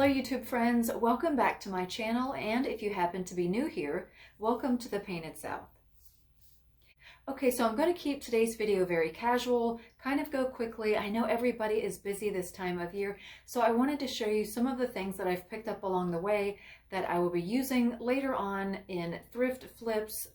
Hello YouTube friends, welcome back to my channel, and if you happen to be new here, welcome to the Painted South. Okay, so I'm going to keep today's video very casual, kind of go quickly. I know everybody is busy this time of year, so I wanted to show you some of the things that I've picked up along the way that I will be using later on in thrift flips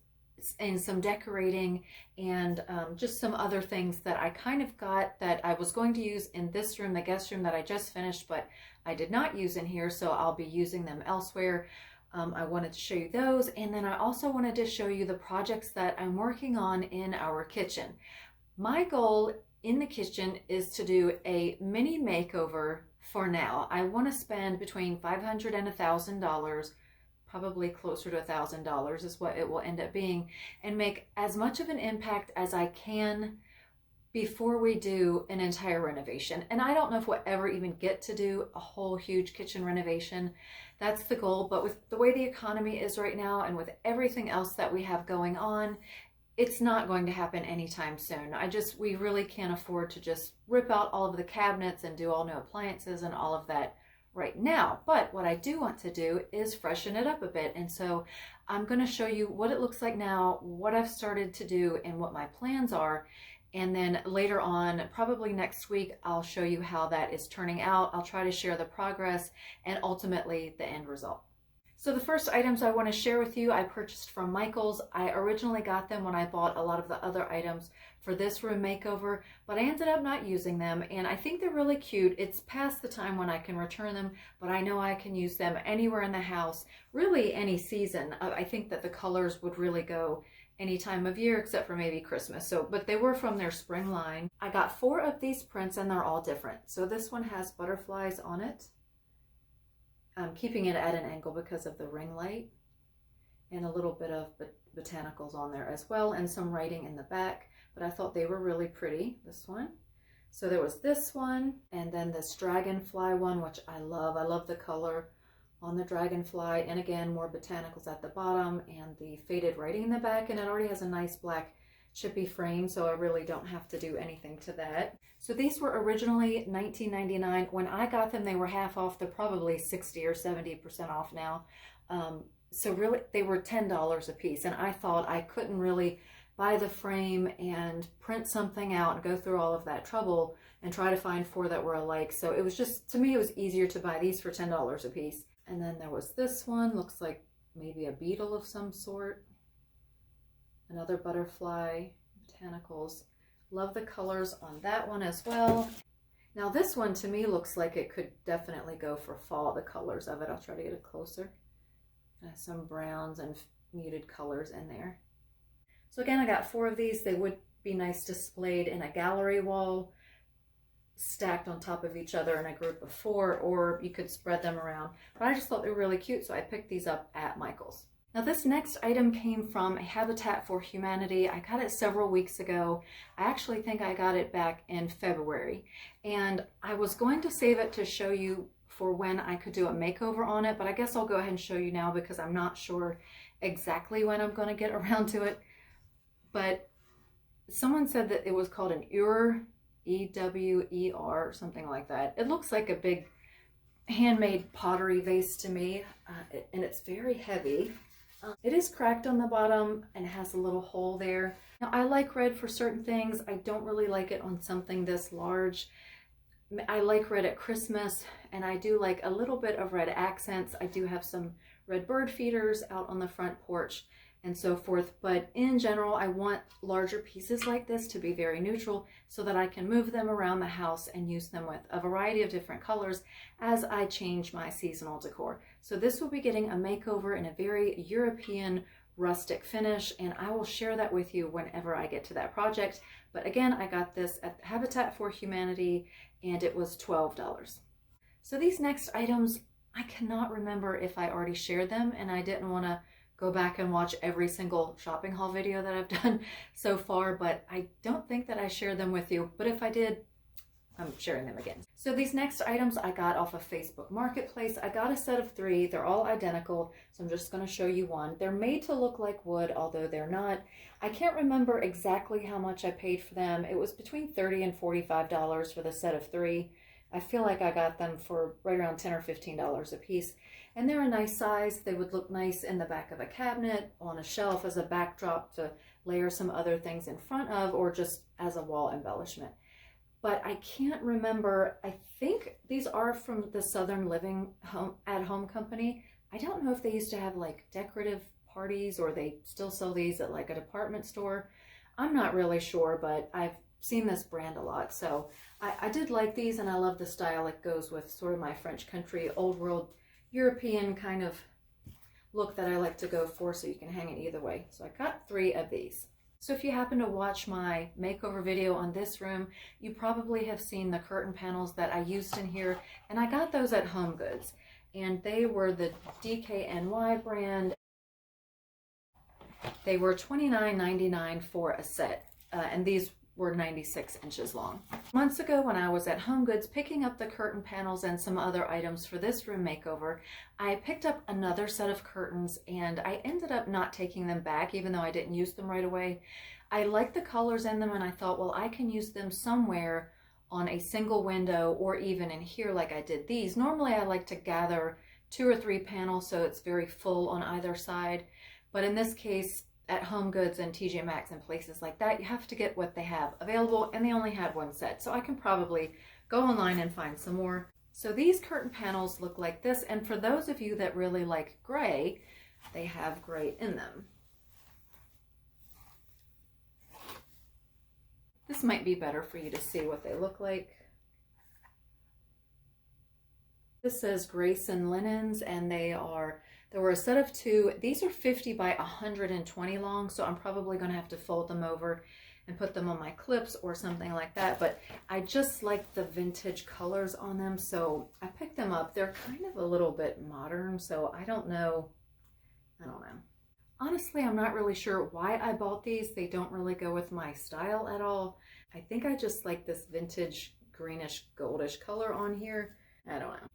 and some decorating and just some other things that I kind of got that I was going to use in this room, the guest room that I just finished, but I did not use in here, so I'll be using them elsewhere. I wanted to show you those, and then I also wanted to show you the projects that I'm working on in our kitchen. My goal in the kitchen is to do a mini makeover for now. I want to spend between $500 and $1,000, probably closer to $1,000 is what it will end up being, and make as much of an impact as I can before we do an entire renovation. And I don't know if we'll ever even get to do a whole huge kitchen renovation. That's the goal, but with the way the economy is right now and with everything else that we have going on, it's not going to happen anytime soon. We really can't afford to just rip out all of the cabinets and do all new appliances and all of that right now. But what I do want to do is freshen it up a bit. And so I'm going to show you what it looks like now, what I've started to do, and what my plans are. And then later on, probably next week, I'll show you how that is turning out. I'll try to share the progress and ultimately the end result. So the first items I want to share with you, I purchased from Michael's. I originally got them when I bought a lot of the other items for this room makeover, but I ended up not using them, and I think they're really cute. It's past the time when I can return them, but I know I can use them anywhere in the house, really any season. I think that the colors would really go any time of year except for maybe Christmas. But they were from their spring line. I got 4 of these prints and they're all different. So this one has butterflies on it. I'm keeping it at an angle because of the ring light, and a little bit of botanicals on there as well, and some writing in the back, but I thought they were really pretty, this one. So there was this one, and then this dragonfly one, which I love. I love the color on the dragonfly, and again, more botanicals at the bottom and the faded writing in the back, and it already has a nice black chippy frame, so I really don't have to do anything to that. So these were originally $19.99. When I got them, they were half off. They're probably 60 or 70% off now. So really, they were $10 a piece, and I thought I couldn't really buy the frame and print something out and go through all of that trouble and try to find 4 that were alike. So it was just, to me, it was easier to buy these for $10 a piece. And then there was this one, looks like maybe a beetle of some sort. Another butterfly, botanicals. Love the colors on that one as well. Now this one to me looks like it could definitely go for fall, the colors of it. I'll try to get it closer. Some browns and muted colors in there. So again, I got 4 of these. They would be nice displayed in a gallery wall, stacked on top of each other in a group of 4, or you could spread them around. But I just thought they were really cute, so I picked these up at Michael's. Now this next item came from Habitat for Humanity. I got it several weeks ago. I actually think I got it back in February, and I was going to save it to show you for when I could do a makeover on it, but I guess I'll go ahead and show you now because I'm not sure exactly when I'm going to get around to it. But someone said that it was called an Ewer, E-W-E-R, or something like that. It looks like a big handmade pottery vase to me, and it's very heavy. It is cracked on the bottom and has a little hole there. Now I like red for certain things. I don't really like it on something this large. I like red at Christmas, and I do like a little bit of red accents. I do have some red bird feeders out on the front porch and so forth, but in general I want larger pieces like this to be very neutral so that I can move them around the house and use them with a variety of different colors as I change my seasonal decor. So this will be getting a makeover in a very European rustic finish, and I will share that with you whenever I get to that project. But again, I got this at Habitat for Humanity and it was $12. So these next items, I cannot remember if I already shared them, and I didn't want to go back and watch every single shopping haul video that I've done so far, but I don't think that I shared them with you. But if I did, I'm sharing them again. So these next items I got off of Facebook Marketplace. I got a set of 3. They're all identical, so I'm just going to show you one. They're made to look like wood, although they're not. I can't remember exactly how much I paid for them. It was between $30 and $45 for the set of 3. I feel like I got them for right around $10 or $15 a piece. And they're a nice size. They would look nice in the back of a cabinet, on a shelf as a backdrop to layer some other things in front of, or just as a wall embellishment. But I can't remember, I think these are from the Southern Living at Home Company. I don't know if they used to have like decorative parties or they still sell these at like a department store. I'm not really sure, but I've seen this brand a lot. So I did like these, and I love the style. It goes with sort of my French country, old world, European kind of look that I like to go for, so you can hang it either way. So I got 3 of these. So if you happen to watch my makeover video on this room, you probably have seen the curtain panels that I used in here, and I got those at Home Goods, and they were the DKNY brand. They were $29.99 for a set, and these were 96 inches long. Months ago, when I was at Home Goods picking up the curtain panels and some other items for this room makeover, I picked up another set of curtains, and I ended up not taking them back even though I didn't use them right away. I liked the colors in them, and I thought, well, I can use them somewhere on a single window or even in here like I did these. Normally I like to gather 2 or 3 panels so it's very full on either side, but in this case, at Home Goods and TJ Maxx and places like that, you have to get what they have available, and they only had 1 set. So I can probably go online and find some more. So these curtain panels look like this, and for those of you that really like gray, they have gray in them. This might be better for you to see what they look like. This says Grayson Linens, and there were a set of 2. These are 50 by 120 long, so I'm probably going to have to fold them over and put them on my clips or something like that. But I just like the vintage colors on them, so I picked them up. They're kind of a little bit modern, so I don't know. Honestly, I'm not really sure why I bought these. They don't really go with my style at all. I think I just like this vintage greenish goldish color on here. I don't know.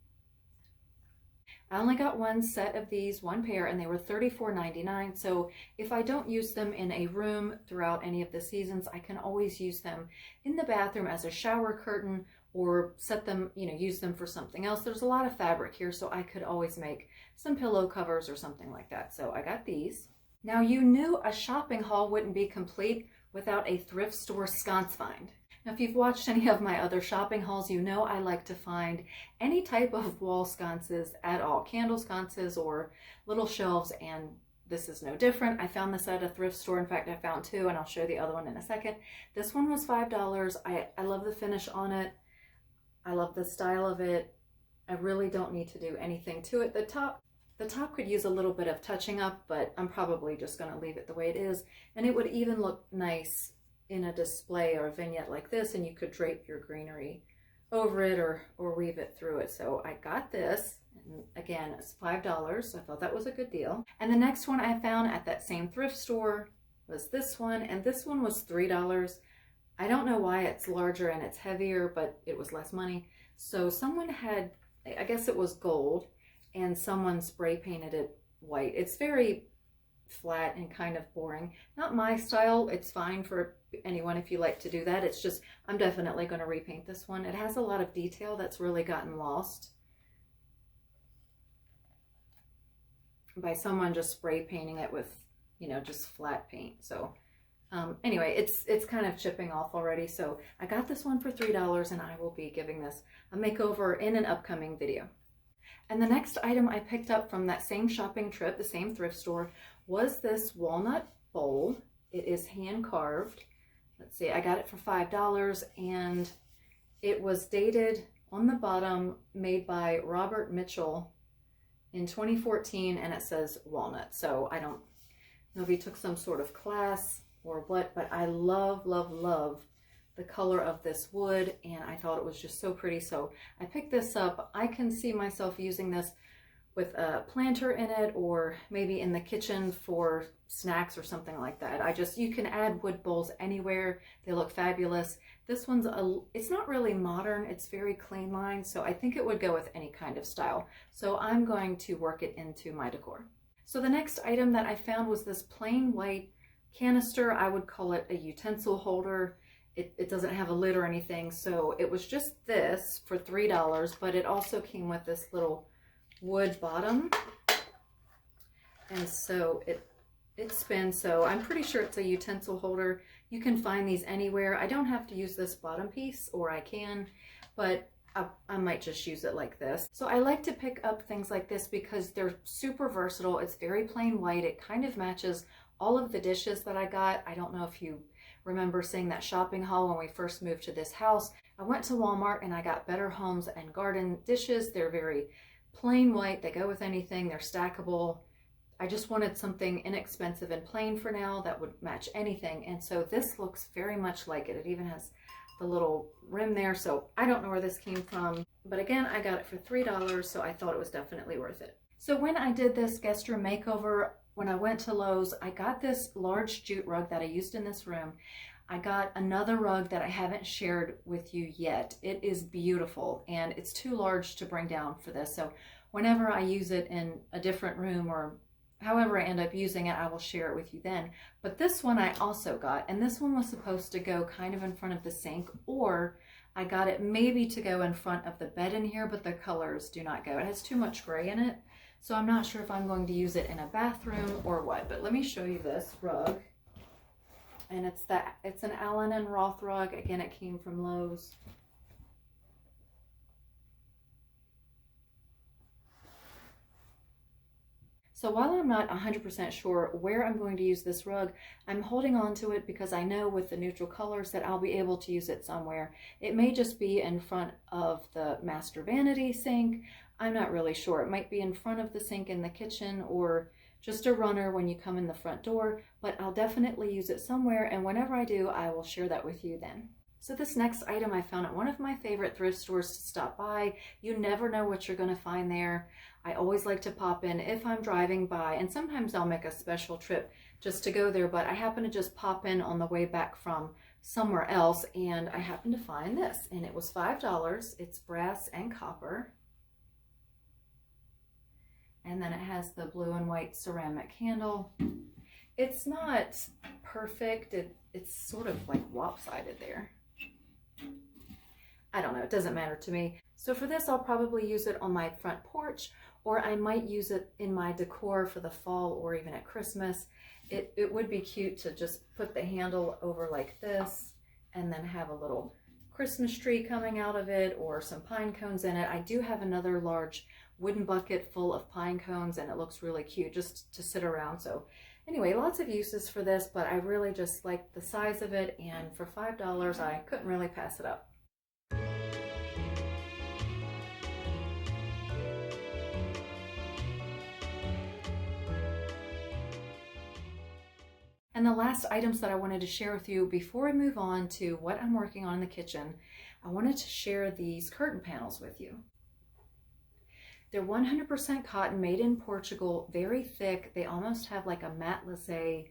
I only got 1 set of these, 1 pair, and they were $34.99. So if I don't use them in a room throughout any of the seasons, I can always use them in the bathroom as a shower curtain, or set them, use them for something else. There's a lot of fabric here, so I could always make some pillow covers or something like that. So I got these. Now, you knew a shopping haul wouldn't be complete without a thrift store sconce find. Now, if you've watched any of my other shopping hauls, you know I like to find any type of wall sconces at all, candle sconces or little shelves, and this is no different. I found this at a thrift store. In fact, I found 2, and I'll show the other one in a second. This one was $5. I love the finish on it. I love the style of it. I really don't need to do anything to it. The top could use a little bit of touching up, but I'm probably just going to leave it the way it is, and it would even look nice in a display or a vignette like this, and you could drape your greenery over it or weave it through it. So I got this, and again, it's $5, so I thought that was a good deal. And the next one I found at that same thrift store was this one, and this one was $3. I don't know why it's larger and it's heavier, but it was less money. So someone had, I guess it was gold, and someone spray painted it white. It's very flat and kind of boring. Not my style. It's fine for anyone if you like to do that. It's just, I'm definitely going to repaint this one. It has a lot of detail that's really gotten lost by someone just spray painting it with, just flat paint. So anyway, it's kind of chipping off already. So I got this one for $3, and I will be giving this a makeover in an upcoming video. And the next item I picked up from that same shopping trip, the same thrift store, was this walnut bowl. It is hand carved. Let's see, I got it for $5, and it was dated on the bottom, made by Robert Mitchell in 2014, and it says walnut. So I don't know if he took some sort of class or what, but I love, love, love the color of this wood, and I thought it was just so pretty. So I picked this up. I can see myself using this with a planter in it, or maybe in the kitchen for snacks or something like that. You can add wood bowls anywhere. They look fabulous. This one's it's not really modern. It's very clean line, so I think it would go with any kind of style. So I'm going to work it into my decor. So the next item that I found was this plain white canister. I would call it a utensil holder. it doesn't have a lid or anything. So it was just this for $3, but it also came with this little wood bottom. And so it spins. So I'm pretty sure it's a utensil holder. You can find these anywhere. I don't have to use this bottom piece, or I can, but I might just use it like this. So I like to pick up things like this because they're super versatile. It's very plain white. It kind of matches all of the dishes that I got. I don't know if you remember seeing that shopping haul when we first moved to this house. I went to Walmart and I got Better Homes and Garden dishes. They're very plain white. They go with anything. They're stackable. I just wanted something inexpensive and plain for now that would match anything. And so this looks very much like it. It even has the little rim there. So I don't know where this came from, but again, I got it for $3, so I thought it was definitely worth it. So when I did this guest room makeover, when I went to Lowe's, I got this large jute rug that I used in this room. I got another rug that I haven't shared with you yet. It is beautiful, and it's too large to bring down for this. So whenever I use it in a different room, or however I end up using it, I will share it with you then. But this one I also got, and this one was supposed to go kind of in front of the sink, or I got it maybe to go in front of the bed in here, but the colors do not go. It has too much gray in it, so I'm not sure if I'm going to use it in a bathroom or what. But let me show you this rug. And it's an Allen and Roth rug. Again, it came from Lowe's. So while I'm not 100% sure where I'm going to use this rug, I'm holding on to it because I know with the neutral colors that I'll be able to use it somewhere. It may just be in front of the master vanity sink. I'm not really sure. It might be in front of the sink in the kitchen, or just a runner when you come in the front door, but I'll definitely use it somewhere, and whenever I do, I will share that with you then. So this next item I found at one of my favorite thrift stores to stop by. You never know what you're going to find there. I always like to pop in if I'm driving by, and sometimes I'll make a special trip just to go there, but I happen to just pop in on the way back from somewhere else, and I happened to find this, and it was $5. It's brass and copper. And then it has the blue and white ceramic handle. It's not perfect. It's sort of like lopsided there. I don't know, it doesn't matter to me. So for this, I'll probably use it on my front porch, or I might use it in my decor for the fall or even at Christmas. It would be cute to just put the handle over like this and then have a little Christmas tree coming out of it, or some pine cones in it. I do have another large wooden bucket full of pine cones, and it looks really cute just to sit around. So anyway, lots of uses for this, but I really just like the size of it, and for $5, I couldn't really pass it up. And the last items that I wanted to share with you before I move on to what I'm working on in the kitchen, I wanted to share these curtain panels with you. They're 100% cotton, made in Portugal, very thick. They almost have like a matte laissez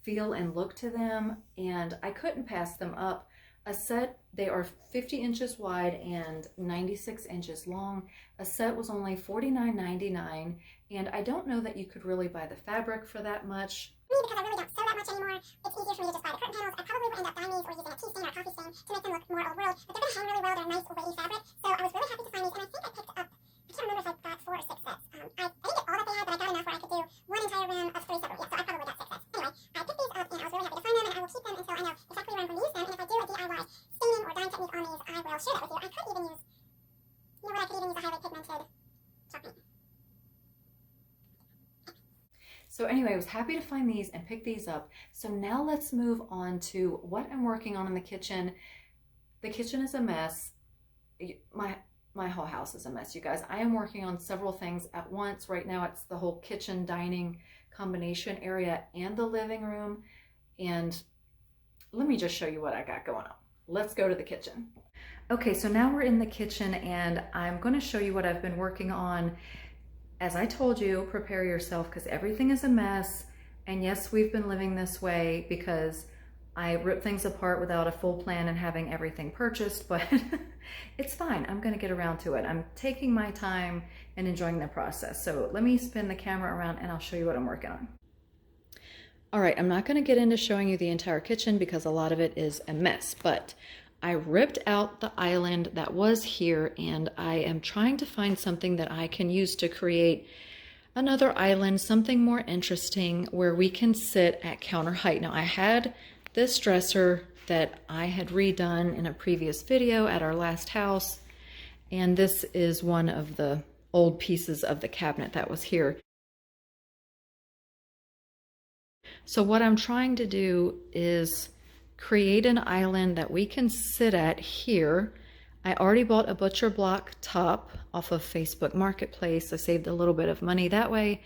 feel and look to them, and I couldn't pass them up. A set, they are 50 inches wide and 96 inches long. A set was only $49.99, and I don't know that you could really buy the fabric for that much. Because I really don't sew that much anymore, it's easier for me to just buy the curtain panels. I probably would end up buying these or using a tea stain or a coffee stain to make them look more old world, but they're going to hang really well. They're nice weighty fabric, so I was really happy to find these, and I think I picked up, I can't remember if I got 4 or 6 sets. I didn't get all that they had, but I got enough where I could do one entire room of 3 separate. Yeah, so I probably got 6 sets. Anyway, I picked these up, and I was really happy to find them, and I will keep them until I know exactly where I'm going to use them, and if I do a DIY staining or dyeing technique on these, I will share that with you. I could even use, you know what, I could even use a highly pigmented chalk paint. So anyway, I was happy to find these and pick these up. So now let's move on to what I'm working on in the kitchen. The kitchen is a mess. My whole house is a mess, you guys. I am working on several things at once. Right now it's the whole kitchen dining combination area and the living room. And let me just show you what I got going on. Let's go to the kitchen. Okay, so now we're in the kitchen, and I'm going to show you what I've been working on. As I told you, prepare yourself because everything is a mess. And yes, we've been living this way because I rip things apart without a full plan and having everything purchased, but it's fine. I'm going to get around to it. I'm taking my time and enjoying the process. So let me spin the camera around and I'll show you what I'm working on. All right, I'm not going to get into showing you the entire kitchen because a lot of it is a mess, but I ripped out the island that was here and I am trying to find something that I can use to create another island, something more interesting where we can sit at counter height. Now I had this dresser that I had redone in a previous video at our last house, and this is one of the old pieces of the cabinet that was here. So what I'm trying to do is create an island that we can sit at here. I already bought a butcher block top off of Facebook Marketplace. I saved a little bit of money that way,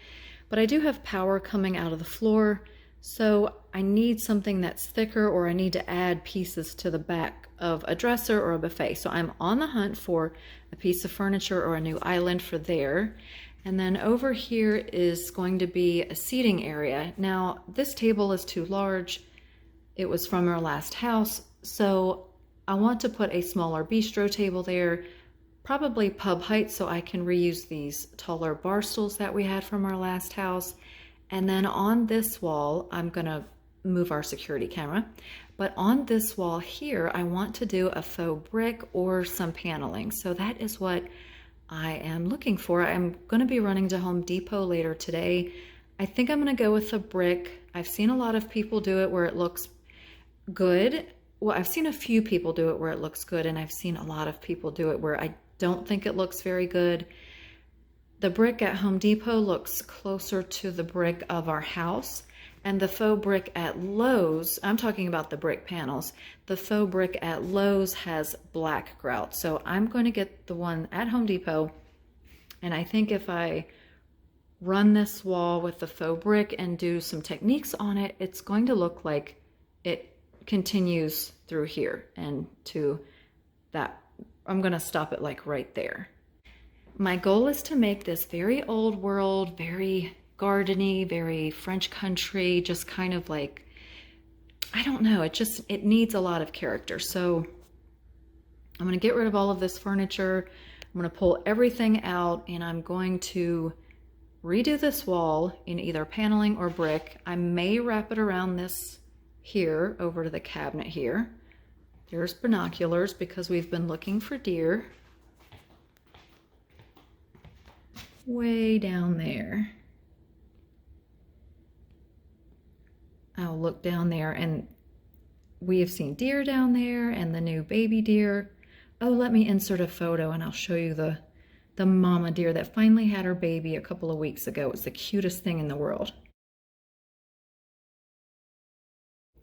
but I do have power coming out of the floor, so I need something that's thicker, or I need to add pieces to the back of a dresser or a buffet. So I'm on the hunt for a piece of furniture or a new island for there. And then over here is going to be a seating area. Now, this table is too large. It was from our last house, so I want to put a smaller bistro table there, probably pub height, so I can reuse these taller bar stools that we had from our last house. And then on this wall, I'm gonna move our security camera, but on this wall here, I want to do a faux brick or some paneling. So that is what I am looking for. I'm gonna be running to Home Depot later today. I think I'm gonna go with a brick. I've seen a lot of people do it where it looks good. Well, I've seen a few people do it where it looks good, and I've seen a lot of people do it where I don't think it looks very good. The brick at Home Depot looks closer to the brick of our house, and the faux brick at Lowe's, I'm talking about the brick panels, the faux brick at Lowe's has black grout. So I'm going to get the one at Home Depot, and I think if I run this wall with the faux brick and do some techniques on it, it's going to look like it continues through here and to that. I'm going to stop it like right there. My goal is to make this very old world, very gardeny, very French country, just kind of like, I don't know, it needs a lot of character. So I'm going to get rid of all of this furniture. I'm going to pull everything out, and I'm going to redo this wall in either paneling or brick. I may wrap it around this here over to the cabinet here. There's binoculars because we've been looking for deer. Way down there. I'll look down there, and we have seen deer down there and the new baby deer. Oh, let me insert a photo and I'll show you the mama deer that finally had her baby a couple of weeks ago. It's the cutest thing in the world.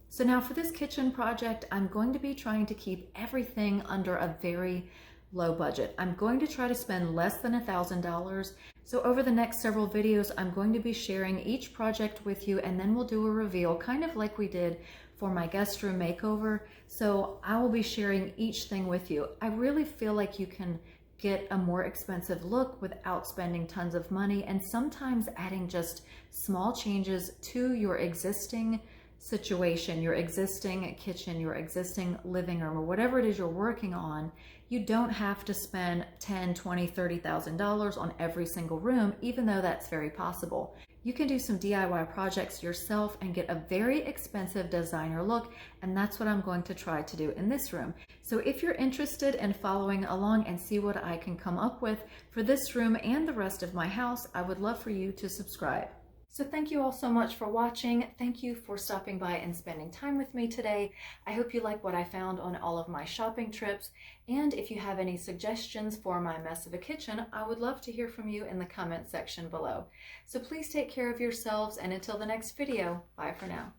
So now for this kitchen project, I'm going to be trying to keep everything under a very low budget. I'm going to try to spend less than $1,000. So over the next several videos, I'm going to be sharing each project with you, and then we'll do a reveal, kind of like we did for my guest room makeover. So I will be sharing each thing with you. I really feel like you can get a more expensive look without spending tons of money, and sometimes adding just small changes to your existing situation, your existing kitchen, your existing living room, or whatever it is you're working on. You don't have to spend $10,000, $20,000, $30,000 on every single room, even though that's very possible. You can do some DIY projects yourself and get a very expensive designer look, and that's what I'm going to try to do in this room. So if you're interested in following along and see what I can come up with for this room and the rest of my house, I would love for you to subscribe. So thank you all so much for watching. Thank you for stopping by and spending time with me today. I hope you like what I found on all of my shopping trips. And if you have any suggestions for my mess of a kitchen, I would love to hear from you in the comment section below. So please take care of yourselves, and until the next video, bye for now.